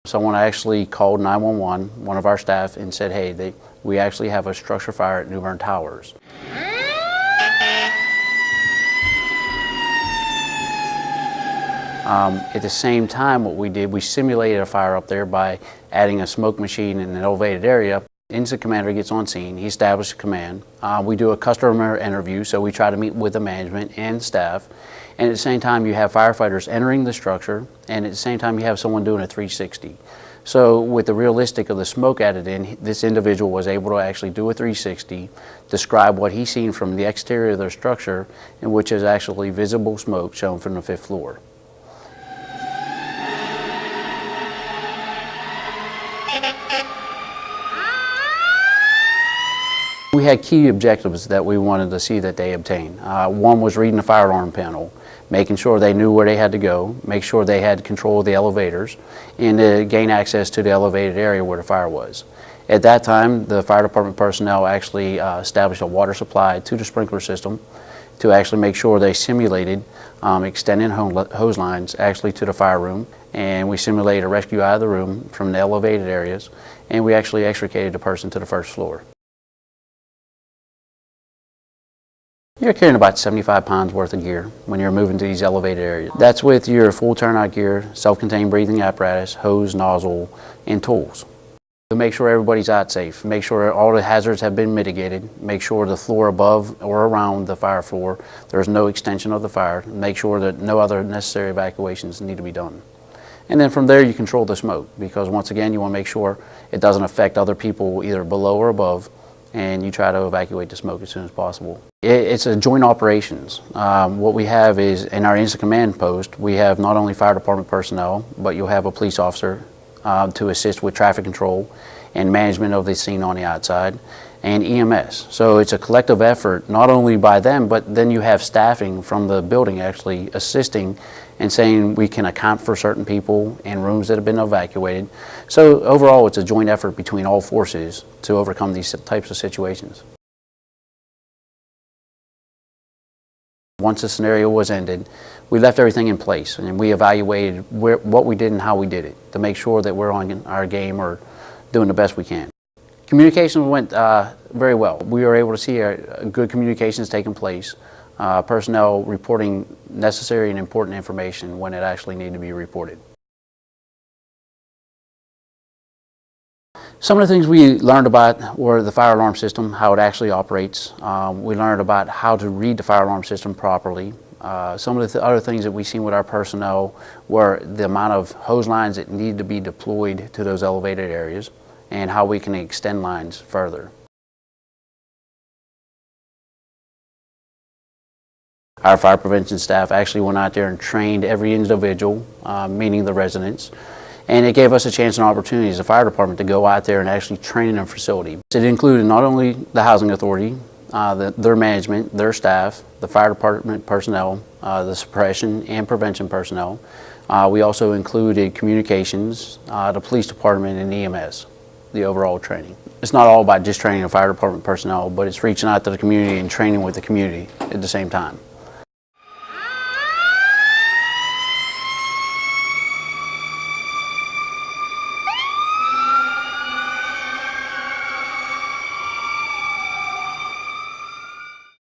Someone actually called 911, one of our staff, and said, hey, we actually have a structure fire at New Bern Towers. At the same time, what we did, we simulated a fire up there by adding a smoke machine in an elevated area. Incident commander gets on scene, he establishes a command. We do a customer interview, so we try to meet with the management and staff. And at the same time, you have firefighters entering the structure, and at the same time, you have someone doing a 360. So with the realistic of the smoke added in, this individual was able to actually do a 360, describe what he's seen from the exterior of their structure, in which is actually visible smoke shown from the 5th floor. We had key objectives that we wanted to see that they obtain. One was reading the fire alarm panel, making sure they knew where they had to go, make sure they had control of the elevators, and to gain access to the elevated area where the fire was. At that time, the fire department personnel actually established a water supply to the sprinkler system to actually make sure they simulated extending hose lines actually to the fire room, and we simulated a rescue out of the room from the elevated areas, and we actually extricated the person to the 1st floor. You're carrying about 75 pounds worth of gear when you're moving to these elevated areas. That's with your full turnout gear, self-contained breathing apparatus, hose, nozzle, and tools. To make sure everybody's out safe, make sure all the hazards have been mitigated, make sure the floor above or around the fire floor, there's no extension of the fire, make sure that no other necessary evacuations need to be done. And then from there you control the smoke, because once again you want to make sure it doesn't affect other people either below or above, and you try to evacuate the smoke as soon as possible. It's a joint operations. What we have is, in our incident command post, we have not only fire department personnel, but you'll have a police officer to assist with traffic control and management of the scene on the outside, and EMS. So it's a collective effort, not only by them, but then you have staffing from the building actually assisting and saying we can account for certain people in rooms that have been evacuated. So overall, it's a joint effort between all forces to overcome these types of situations. Once the scenario was ended, we left everything in place and we evaluated what we did and how we did it to make sure that we're on our game or doing the best we can. Communications went very well. We were able to see good communications taking place. Personnel reporting necessary and important information when it actually needed to be reported. Some of the things we learned about were the fire alarm system, how it actually operates. We learned about how to read the fire alarm system properly. Some of the other things that we've seen with our personnel were the amount of hose lines that need to be deployed to those elevated areas and how we can extend lines further. Our fire prevention staff actually went out there and trained every individual, meaning the residents, and it gave us a chance and opportunity as a fire department to go out there and actually train in a facility. It included not only the housing authority, their management, their staff, the fire department personnel, the suppression and prevention personnel. We also included communications, the police department, and EMS, the overall training. It's not all about just training the fire department personnel, but it's reaching out to the community and training with the community at the same time.